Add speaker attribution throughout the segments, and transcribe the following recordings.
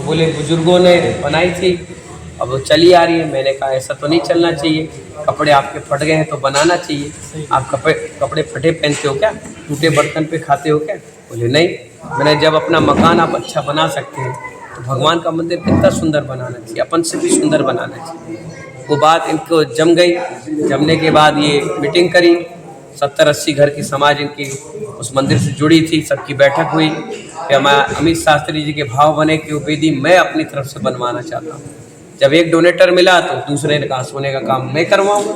Speaker 1: बोले बुजुर्गों ने बनाई थी, अब वो चली आ रही है। मैंने कहा ऐसा तो नहीं चलना चाहिए, कपड़े आपके फट गए हैं तो बनाना चाहिए। आप कपड़े फटे पहनते हो क्या? टूटे बर्तन पे खाते हो क्या? बोले नहीं। मैंने जब अपना मकान आप अच्छा बना सकते हैं तो भगवान का मंदिर कितना सुंदर बनाना चाहिए, अपन से भी सुंदर बनाना चाहिए। वो बात इनको जम गई। जमने के बाद ये मीटिंग करी, 70-80 घर की समाज इनकी उस मंदिर से जुड़ी थी, सबकी बैठक हुई कि हमारा अमित शास्त्री जी के भाव बने कि वो वेदी मैं अपनी तरफ से बनवाना चाहता हूँ। जब एक डोनेटर मिला तो दूसरे ने कहा सोने का काम मैं करवाऊंगा,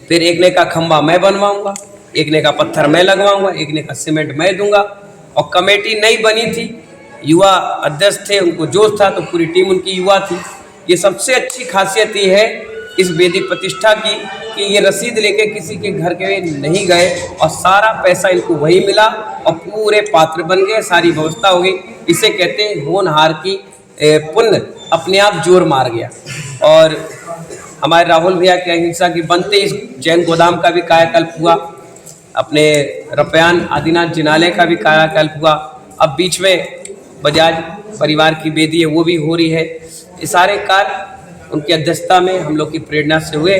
Speaker 1: फिर एक ने कहा खंबा मैं बनवाऊंगा, एक ने कहा पत्थर मैं लगवाऊंगा, एक ने कहा सीमेंट मैं दूंगा। और कमेटी नई बनी थी, युवा अध्यक्ष थे, उनको जोश था तो पूरी टीम उनकी युवा थी। ये सबसे अच्छी खासियत ये है इस वेदी प्रतिष्ठा की कि ये रसीद लेके किसी के घर के नहीं गए और सारा पैसा इनको वही मिला और पूरे पात्र बन गए, सारी व्यवस्था हो गई। इसे कहते हैं होनहार की पुण्य अपने आप जोर मार गया। और हमारे राहुल भैया की अहिंसा की बनते इस जैन गोदाम का भी कायाकल्प हुआ, अपने रपयान आदिनाथ जिनालय का भी कायाकल्प हुआ। अब बीच में बजाज परिवार की वेदी है वो भी हो रही है। ये सारे कार्य उनकी अध्यक्षता में हम लोग की प्रेरणा से हुए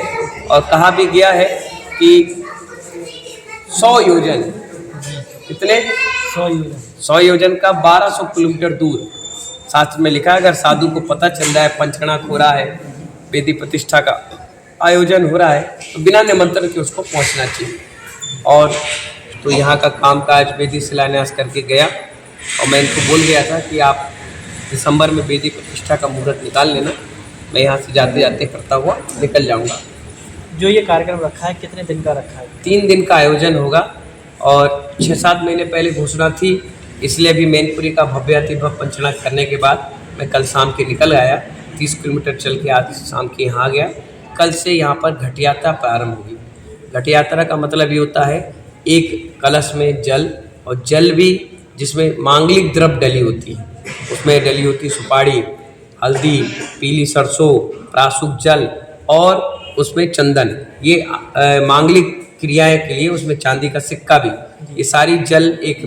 Speaker 1: और कहा भी गया है कि 100 योजन, कितने 100 योजन का 1200 किलोमीटर दूर शास्त्र में लिखा है। अगर साधु को पता चल रहा है पंचकणा हो रहा है, वेदी प्रतिष्ठा का आयोजन हो रहा है तो बिना निमंत्रण के उसको पहुंचना चाहिए। और तो यहाँ का कामकाज वेदी शिलान्यास करके गया और मैं इनको बोल गया था कि आप दिसंबर में वेदी प्रतिष्ठा का मुहूर्त निकाल लेना, मैं यहाँ से जाते जाते करता हुआ निकल जाऊँगा।
Speaker 2: जो ये कार्यक्रम रखा है कितने दिन का रखा है?
Speaker 1: 3 दिन का आयोजन होगा और 6-7 महीने पहले घोषणा थी, इसलिए अभी मैनपुरी का भव्यातिभव्य पंचकणा करने के बाद मैं कल शाम के निकल आया, 30 किलोमीटर चल के आज शाम के यहाँ आ गया। कल से यहाँ पर घट यात्रा प्रारंभ होगी। घट यात्रा का मतलब ये होता है एक कलश में जल, और जल भी जिसमें मांगलिक द्रव्य डली होती है, उसमें डली होती सुपारी, हल्दी, पीली सरसों, प्राशुक जल और उसमें चंदन। ये मांगलिक क्रियाएं के लिए उसमें चांदी का सिक्का भी। ये सारी जल एक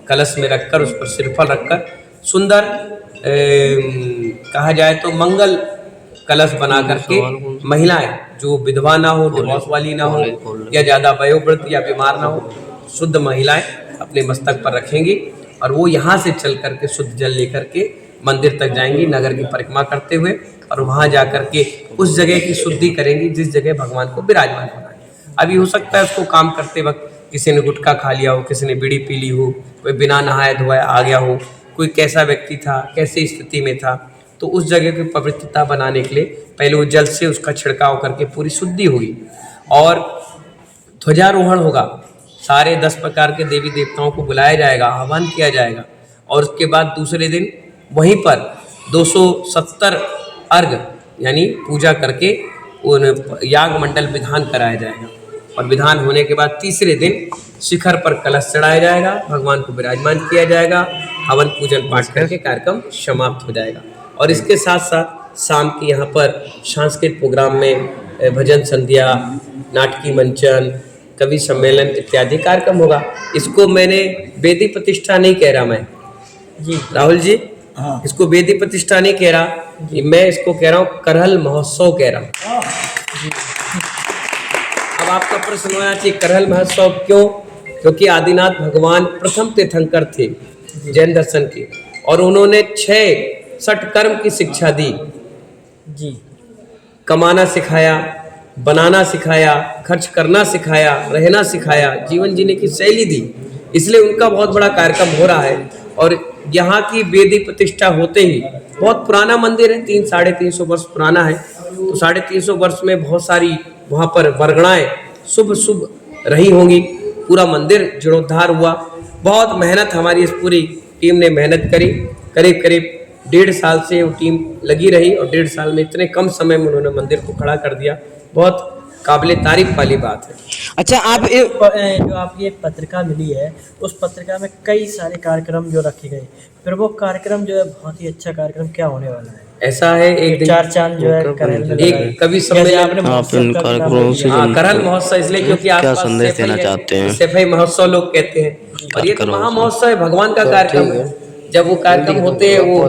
Speaker 1: कलश में रखकर उस पर श्रीफल रखकर सुंदर कहा जाए तो मंगल कलश बना करके महिलाएं जो विधवा ना हो, डिवोर्स वाली ना हो या ज़्यादा वयोवृद्ध या बीमार ना हो, शुद्ध महिलाएं अपने मस्तक पर रखेंगी और वो यहाँ से चल करके शुद्ध जल लेकर के मंदिर तक जाएंगी नगर की परिक्रमा करते हुए, और वहाँ जा करके उस जगह की शुद्धि करेंगी जिस जगह भगवान को विराजमान होना है। अभी हो सकता है उसको काम करते वक्त किसी ने गुटखा खा लिया हो, किसी ने बीड़ी पी ली हो, कोई बिना नहाए धोए आ गया हो, कोई कैसा व्यक्ति था, कैसी स्थिति में था, तो उस जगह की पवित्रता बनाने के लिए पहले वो जल से उसका छिड़काव करके पूरी शुद्धि होगी। और ध्वजारोहण होगा, सारे 10 प्रकार के देवी देवताओं को बुलाया जाएगा, आह्वान किया जाएगा, और उसके बाद दूसरे दिन वहीं पर 270 अर्घ यानी पूजा करके उन याग मंडल विधान कराया जाएगा, और विधान होने के बाद तीसरे दिन शिखर पर कलश चढ़ाया जाएगा, भगवान को विराजमान किया जाएगा, हवन पूजन पाठ करके कार्यक्रम समाप्त हो जाएगा। और इसके साथ साथ शाम के यहाँ पर सांस्कृतिक प्रोग्राम में भजन संध्या, नाटकीय मंचन, कवि सम्मेलन इत्यादि कार्यक्रम होगा। इसको मैंने वेदी प्रतिष्ठा नहीं कह रहा मैं जी, राहुल जी, हाँ। इसको वेदी प्रतिष्ठा नहीं कह रहा, मैं इसको कह रहा हूँ करहल महोत्सव कह रहा हूँ। अब आपका प्रश्न होना चाहिए करहल महोत्सव क्यों? क्योंकि आदिनाथ भगवान प्रथम तीर्थंकर थे जैन दर्शन के, और उन्होंने 6 कर्म की शिक्षा दी जी। कमाना सिखाया, बनाना सिखाया, खर्च करना सिखाया, रहना सिखाया, जीवन जीने की शैली दी। इसलिए उनका बहुत बड़ा कार्यक्रम हो रहा है। और यहाँ की वेदी प्रतिष्ठा होते ही, बहुत पुराना मंदिर है, 300-350 वर्ष पुराना है, तो 350 वर्ष में बहुत सारी वहाँ पर वर्गणाएं शुभ रही होंगी। पूरा मंदिर जीर्णोद्धार हुआ। बहुत मेहनत हमारी इस पूरी टीम ने मेहनत करी, करीब 1.5 साल से वो टीम लगी रही, और 1.5 साल में इतने कम समय में उन्होंने मंदिर को खड़ा कर दिया। बहुत काबिले तारीफ वाली बात है।
Speaker 2: अच्छा, आप जो आपकी एक पत्रिका मिली है, उस पत्रिका में कई सारे कार्यक्रम जो रखे गए, फिर वो कार्यक्रम जो है बहुत ही अच्छा कार्यक्रम क्या होने वाला है?
Speaker 1: ऐसा है एक दिन
Speaker 2: 4 चांद जो है करहल में
Speaker 1: एक कवि सम्मेलन करहल महोत्सव, इसलिए क्योंकि आप
Speaker 3: क्या संदेश देना चाहते हैं?
Speaker 1: सफाई महोत्सव लोग कहते हैं, और ये तो महा महोत्सव है, भगवान का कार्यक्रम है। जब वो कार्यक्रम होते हैं वो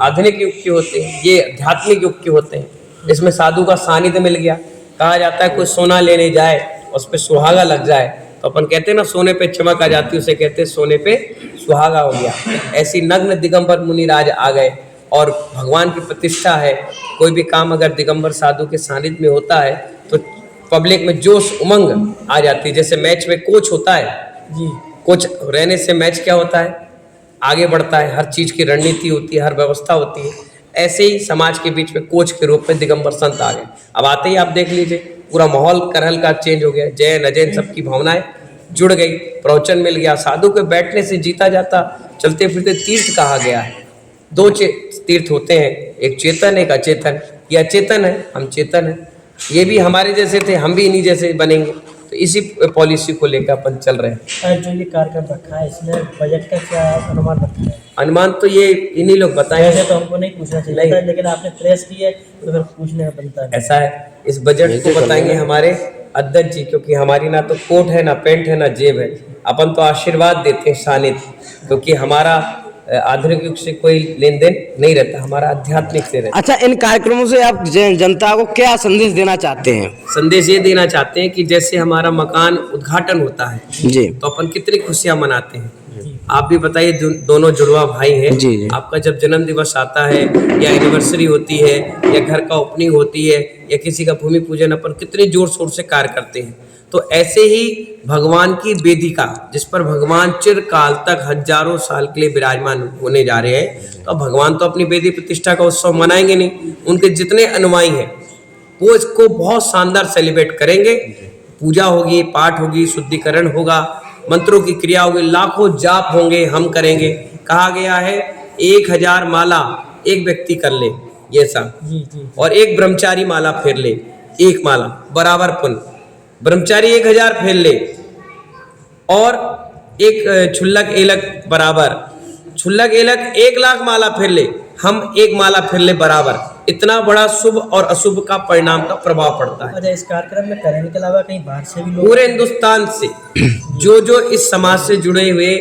Speaker 1: आधुनिक युग के होते हैं, ये आध्यात्मिक युग के होते हैं। इसमें साधु का सानिध्य मिल गया। कहा जाता है कोई सोना लेने जाए, उस पर सुहागा लग जाए तो अपन कहते हैं ना सोने पे चमक आ जाती है, उसे कहते हैं सोने पे सुहागा हो गया। ऐसी नग्न दिगंबर मुनिराज आ गए और भगवान की प्रतिष्ठा है। कोई भी काम अगर दिगंबर साधु के सानिध्य में होता है तो पब्लिक में जोश उमंग आ जाती है। जैसे मैच में कोच होता है
Speaker 2: जी
Speaker 1: कोच रहने से मैच क्या होता है, आगे बढ़ता है, हर चीज़ की रणनीति होती है, हर व्यवस्था होती है। ऐसे ही समाज के बीच में कोच के रूप में दिगंबर संत आ गए। अब आते ही आप देख लीजिए पूरा माहौल करहल का चेंज हो गया। जैन अजैन सबकी भावनाएं जुड़ गई, प्रवचन मिल गया। साधु के बैठने से जीता जाता चलते फिरते तीर्थ कहा गया है। दो तीर्थ होते हैं, एक चेतन एक अचेतन। ये अचेतन है, हम चेतन है। ये भी हमारे जैसे थे, हम भी इन्हीं जैसे बनेंगे। तो इसी पॉलिसी को लेकर अपन चल रहे हैं।
Speaker 2: और जो ये कार्यक्रम रखा है इसमें बजट का क्या अनुमान रखा है?
Speaker 1: अनुमान तो ये इन्हीं लोग बताएंगे।
Speaker 2: वैसे तो हमको नहीं पूछना चाहिए था, लेकिन आपने प्रेस की है तो फिर पूछने का बनता है।
Speaker 1: ऐसा है, इस बजट को बताएंगे हमारे अध्यक्ष जी, क्योंकि हमारी ना तो कोट है, ना पेंट है, ना जेब है। अपन तो आशीर्वाद देते हैं सानिध्य, क्योंकि हमारा आधुनिक युग से कोई लेन देन नहीं रहता, हमारा आध्यात्मिक से रहता।
Speaker 3: अच्छा, इन कार्यक्रमों से आप जनता को क्या संदेश देना चाहते हैं?
Speaker 1: संदेश ये देना चाहते हैं कि जैसे हमारा मकान उद्घाटन होता है
Speaker 3: जी,
Speaker 1: तो अपन कितनी खुशियां मनाते हैं। आप भी बताइए, दोनों जुड़वा भाई हैं,
Speaker 3: जी, जी।
Speaker 1: आपका जब जन्म दिवस आता है या एनिवर्सरी होती है या घर का ओपनिंग होती है या किसी का भूमि पूजन, अपन कितने जोर शोर से कार्य करते हैं। तो ऐसे ही भगवान की वेदिका जिस पर भगवान चिरकाल तक हजारों साल के लिए विराजमान होने जा रहे हैं, तो भगवान तो अपनी वेदी प्रतिष्ठा का उत्सव मनाएंगे नहीं, उनके जितने अनुयायी हैं वो इसको बहुत शानदार सेलिब्रेट करेंगे। पूजा होगी, पाठ होगी, शुद्धिकरण होगा, मंत्रों की क्रिया होगी, लाखों जाप होंगे, हम करेंगे। कहा गया है 1000 माला एक व्यक्ति कर ले, ये सब, और एक ब्रह्मचारी माला फेर ले, एक माला बराबर पुण्य। ब्रह्मचारी 1000 फेर ले और एक छुल्लक एलक बराबर, छुल्लक एलक 1,00,000 माला फेर ले, हम एक माला फेर ले बराबर। इतना बड़ा शुभ और अशुभ का परिणाम का प्रभाव पड़ता है।
Speaker 2: अच्छा, इस कार्यक्रम में करने के अलावा कहीं बाहर से भी लोग,
Speaker 1: पूरे हिंदुस्तान से जो इस समाज से जुड़े हुए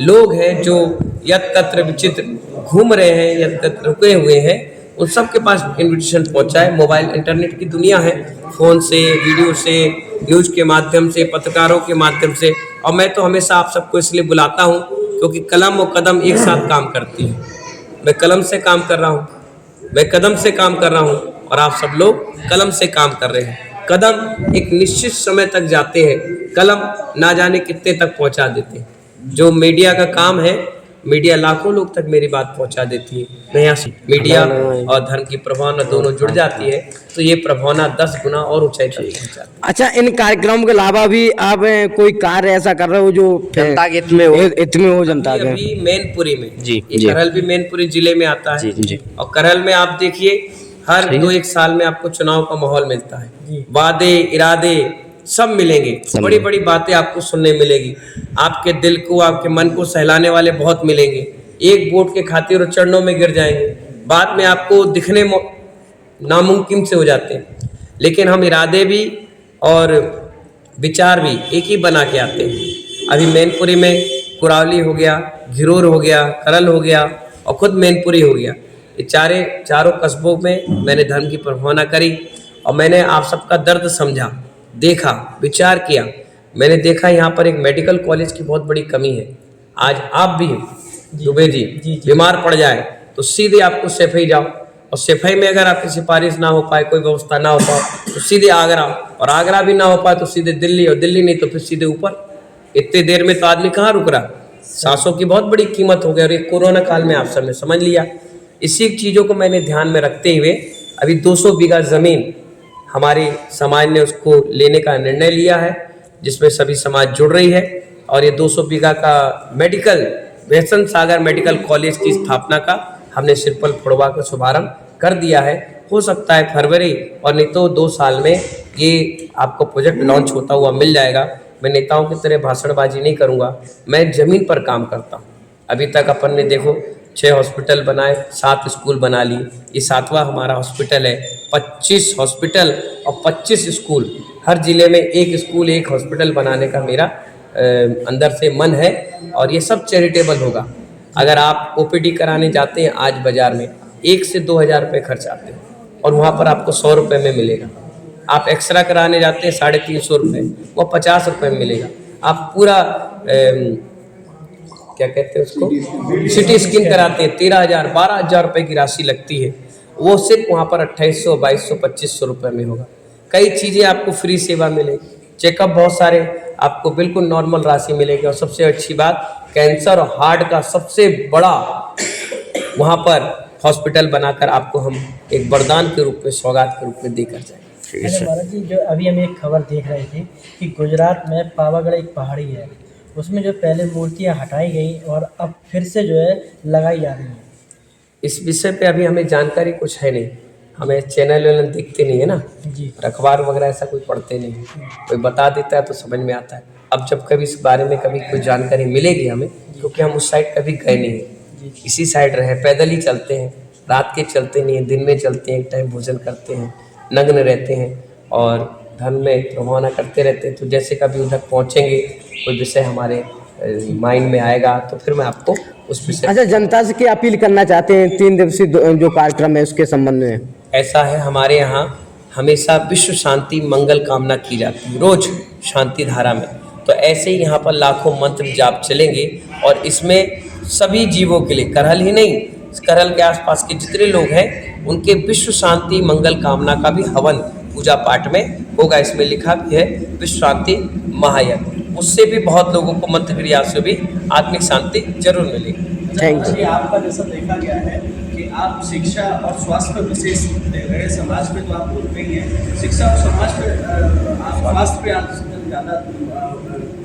Speaker 1: लोग हैं, जो यत्र तत्र विचित्र घूम रहे हैं, यत्र तत्र रुके हुए हैं, उन सब के पास इन्विटेशन पहुंचा है। मोबाइल इंटरनेट की दुनिया है, फ़ोन से, वीडियो से, न्यूज़ के माध्यम से, पत्रकारों के माध्यम से। और मैं तो हमेशा आप सबको इसलिए बुलाता हूं क्योंकि कलम और कदम एक साथ काम करती है। मैं कलम से काम कर रहा हूं, मैं कदम से काम कर रहा हूं, और आप सब लोग कलम से काम कर रहे हैं। कदम एक निश्चित समय तक जाते हैं, कलम ना जाने कितने तक पहुंचा देते हैं। जो मीडिया का काम है, मीडिया लाखों लोग तक मेरी बात पहुंचा देती है। नया मीडिया और धर्म की प्रभावना दोनों जुड़ जाती है तो ये प्रभावना 10 गुना और ऊंचाई तक पहुंचाती है।
Speaker 3: अच्छा, इन कार्यक्रमों के अलावा भी आप कोई कार्य ऐसा कर रहे हो जो जनता के हित में हो जनता के?
Speaker 1: अभी मैनपुरी में
Speaker 3: जी,
Speaker 1: ये करहल भी मैनपुरी जिले में आता है।
Speaker 3: जी।
Speaker 1: और करहल में आप देखिए हर 2-1 साल में आपको चुनाव का माहौल मिलता है, वादे इरादे सब मिलेंगे, बड़ी बड़ी बातें आपको सुनने मिलेगी, आपके दिल को, आपके मन को सहलाने वाले बहुत मिलेंगे। एक वोट के खातिर वो चरणों में गिर जाएंगे, बाद में आपको दिखने नामुमकिन से हो जाते हैं। लेकिन हम इरादे भी और विचार भी एक ही बना के आते हैं। अभी मैनपुरी में कुरावली हो गया, घिरोर हो गया, करहल हो गया और खुद मैनपुरी हो गया। ये चारों कस्बों में मैंने धर्म की प्रभावना करी और मैंने आप सबका दर्द समझा, देखा, विचार किया। मैंने देखा यहाँ पर एक मेडिकल कॉलेज की बहुत बड़ी कमी है। आज आप भी दुबे जी बीमार पड़ जाए तो सीधे आपको सैफई जाओ, और सैफई में अगर आपकी सिफारिश ना हो पाए, कोई व्यवस्था ना हो पाए तो सीधे आगरा, और आगरा भी ना हो पाए तो सीधे दिल्ली, और दिल्ली नहीं तो फिर सीधे ऊपर। इतने देर में तो आदमी कहाँ रुक रहा। सांसों की बहुत बड़ी कीमत हो गई, और ये कोरोना काल में आप सबने समझ लिया। इसी चीज़ों को मैंने ध्यान में रखते हुए अभी 200 बीघा ज़मीन हमारी समाज ने उसको लेने का निर्णय लिया है, जिसमें सभी समाज जुड़ रही है। और ये 200 बीघा का मेडिकल व्यसन सागर मेडिकल कॉलेज की स्थापना का हमने सिरपल फोड़वा का शुभारंभ कर दिया है। हो सकता है फरवरी और नहीं तो 2 साल में ये आपको प्रोजेक्ट लॉन्च होता हुआ मिल जाएगा। मैं नेताओं की तरह भाषणबाजी नहीं करूँगा, मैं ज़मीन पर काम करता हूँ। अभी तक अपन ने देखो 6 हॉस्पिटल बनाए, 7 स्कूल बना लिए, ये 7वां हमारा हॉस्पिटल है। 25 हॉस्पिटल और 25 स्कूल, हर जिले में 1 स्कूल 1 हॉस्पिटल बनाने का मेरा अंदर से मन है, और ये सब चैरिटेबल होगा। अगर आप ओपीडी कराने जाते हैं आज बाज़ार में 1 से 2 हज़ार रुपये खर्च आते हैं और वहाँ पर आपको 100 रुपये में मिलेगा। आप एक्सरा कराने जाते हैं 350 रुपये, वो 50 रुपये में मिलेगा। आप पूरा क्या कहते हैं उसको, सिटी स्कैन कराते हैं 13,000 12,000 रुपये की राशि लगती है, वो सिर्फ वहाँ पर 2800 2200 2500 रुपये में होगा। कई चीज़ें आपको फ्री सेवा मिलेगी, चेकअप बहुत सारे आपको बिल्कुल नॉर्मल राशि मिलेगी। और सबसे अच्छी बात, कैंसर और हार्ट का सबसे बड़ा वहाँ पर हॉस्पिटल बनाकर आपको हम एक वरदान के रूप में, सौगात के रूप में देकर जाएंगे।
Speaker 2: अरे महाराज जी, जो अभी हम एक खबर देख रहे थे कि गुजरात में पावागढ़ एक पहाड़ी है, उसमें जो पहले मूर्तियां हटाई गई और अब फिर से जो है लगाई जा रही हैं।
Speaker 1: इस विषय पे अभी हमें जानकारी कुछ है नहीं, हमें चैनल वैनल दिखते नहीं है ना,
Speaker 2: जी।
Speaker 1: और अखबार वगैरह ऐसा कोई पढ़ते नहीं है। कोई बता देता है तो समझ में आता है। अब जब कभी इस बारे में कभी कोई जानकारी मिलेगी हमें, क्योंकि हम उस साइड कभी गए नहीं हैं, इसी साइड रहे, पैदल ही चलते हैं, रात के चलते नहीं हैं, दिन में चलते हैं, एक टाइम भोजन करते हैं, नग्न रहते हैं और धर्म में प्रभावना करते रहते हैं। तो जैसे कभी उधर पहुँचेंगे, कोई विषय हमारे माइंड में आएगा तो फिर मैं आपको उस विषय।
Speaker 3: अच्छा, जनता से क्या अपील करना चाहते हैं 3 दिवसीय जो कार्यक्रम है उसके संबंध में?
Speaker 1: ऐसा है, हमारे यहाँ हमेशा विश्व शांति मंगल कामना की जाती है रोज शांति धारा में। तो ऐसे ही यहाँ पर लाखों मंत्र जाप चलेंगे और इसमें सभी जीवों के लिए, करहल ही नहीं, करहल के आसपास के जितने लोग हैं उनके विश्व शांति मंगल कामना का भी हवन पूजा पाठ में होगा। इसमें लिखा भी है विश्व शांति महायज्ञ, उससे भी बहुत लोगों को मंत्र क्रिया से भी आत्मिक शांति जरूर मिलेगी।
Speaker 3: Thank you.
Speaker 4: आपका जैसा देखा गया है कि आप शिक्षा और स्वास्थ्य पर विशेष दे रहे हैं, समाज पे तो आप बोल रही हैं, शिक्षा और समाज पे आप स्वास्थ्य पे आप ज़्यादा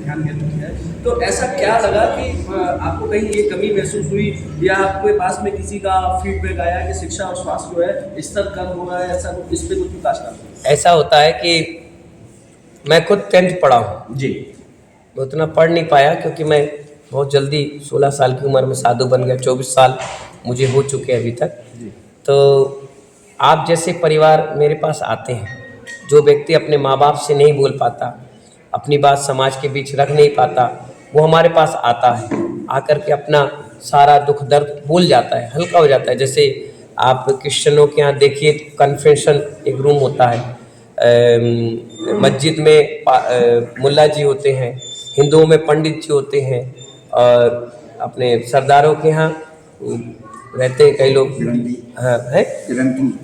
Speaker 4: ध्यान केंद्रित है। तो ऐसा क्या लगा कि आपको कहीं ये कमी महसूस हुई या आपके पास में किसी का फीडबैक आया कि शिक्षा और स्वास्थ्य जो है स्तर कम हो रहा है, ऐसा कुछ इस पर कुछ प्रकाश डालना?
Speaker 1: ऐसा होता है कि मैं खुद 10th पढ़ा हूँ
Speaker 4: जी।
Speaker 1: मैं उतना पढ़ नहीं पाया क्योंकि मैं बहुत जल्दी 16 साल की उम्र में साधु बन गया, 24 साल मुझे हो चुके अभी तक। तो आप जैसे परिवार मेरे पास आते हैं, जो व्यक्ति अपने माँ बाप से नहीं बोल पाता, अपनी बात समाज के बीच रख नहीं पाता, वो हमारे पास आता है, आकर के अपना सारा दुख दर्द भूल जाता है, हल्का हो जाता है। जैसे आप क्रिश्चियनों के यहाँ देखिए, कन्फेशन एक रूम होता है, मस्जिद में मुल्ला जी होते हैं, हिंदुओं में पंडित जी होते हैं, और अपने सरदारों के यहाँ रहते हैं कई लोग, हाँ है,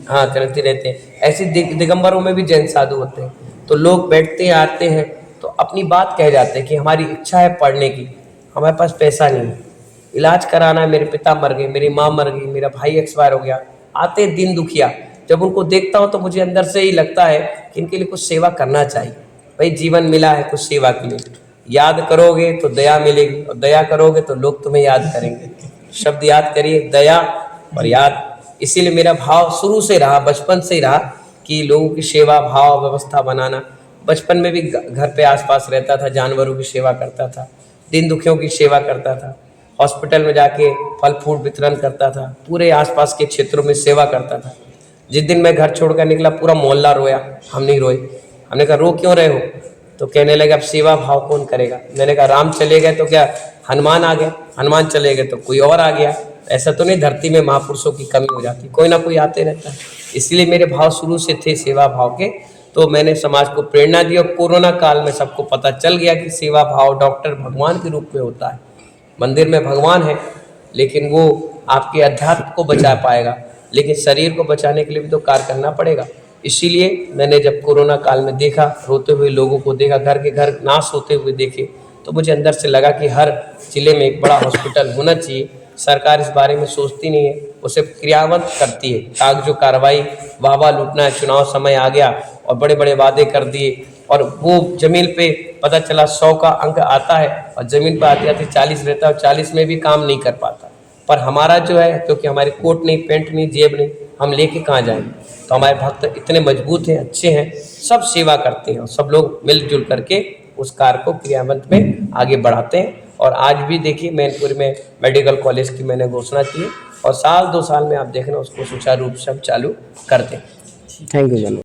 Speaker 1: हाँ क्रांति रहते हैं। ऐसे दिगंबरों में भी जैन साधु होते हैं। तो लोग बैठते हैं, आते हैं, तो अपनी बात कह जाते हैं कि हमारी इच्छा है पढ़ने की, हमारे पास पैसा नहीं है, इलाज कराना है, मेरे पिता मर गए, मेरी माँ मर गई, मेरा भाई एक्सपायर हो गया। आते दिन दुखिया, जब उनको देखता हूँ तो मुझे अंदर से ही लगता है कि इनके लिए कुछ सेवा करना चाहिए। भाई जीवन मिला है कुछ सेवा के लिए, याद करोगे तो दया मिलेगी, और दया करोगे तो लोग तुम्हें याद करेंगे। शब्द याद करिए, दया और याद। इसीलिए मेरा भाव शुरू से रहा, बचपन से ही रहा कि लोगों की सेवा भाव व्यवस्था बनाना। बचपन में भी घर पे आसपास रहता था, जानवरों की सेवा करता था, दिन दुखियों की सेवा करता था, हॉस्पिटल में जाके फल फूल वितरण करता था, पूरे आसपास के क्षेत्रों में सेवा करता था। जिस दिन मैं घर छोड़कर निकला पूरा मोहल्ला रोया, हम नहीं रोए। हमने कहा रो क्यों रहे हो? तो कहने लगे अब सेवा भाव कौन करेगा। मैंने कहा राम चले गए तो क्या हनुमान आ गए, हनुमान चले गए तो कोई और आ गया। ऐसा तो नहीं धरती में महापुरुषों की कमी हो जाती, कोई ना कोई आते रहता है। इसलिए मेरे भाव शुरू से थे सेवा भाव के, तो मैंने समाज को प्रेरणा दी। और कोरोना काल में सबको पता चल गया कि सेवा भाव डॉक्टर भगवान के रूप में होता है। मंदिर में भगवान है, लेकिन वो आपके अध्यात्म को बचा पाएगा, लेकिन शरीर को बचाने के लिए भी तो कार्य करना पड़ेगा। इसीलिए मैंने जब कोरोना काल में देखा, रोते हुए लोगों को देखा, घर के घर नाश होते हुए देखे, तो मुझे अंदर से लगा कि हर जिले में एक बड़ा हॉस्पिटल होना चाहिए। सरकार इस बारे में सोचती नहीं है, उसे क्रियान्वित करती है। काग जो कार्रवाई वाह वाह लूटना है, चुनाव समय आ गया और बड़े बड़े वादे कर दिए, और वो जमीन पे पता चला 100 का अंक आता है और ज़मीन पर आते आते 40 रहता है, और 40 में भी काम नहीं कर पाता। पर हमारा जो है, क्योंकि हमारी कोट नहीं, पेंट नहीं, जेब नहीं, हम लेके कहाँ जाएंगे। तो हमारे भक्त इतने मजबूत हैं, अच्छे हैं, सब सेवा करते हैं, और सब लोग मिलजुल करके उस कार्य को क्रियान्वित में आगे बढ़ाते हैं। और आज भी देखिए मैनपुरी में मेडिकल कॉलेज की मैंने घोषणा की है, और साल 2 साल में आप देखना उसको सुचारू रूप से हम चालू करते हैं।
Speaker 3: Thank you.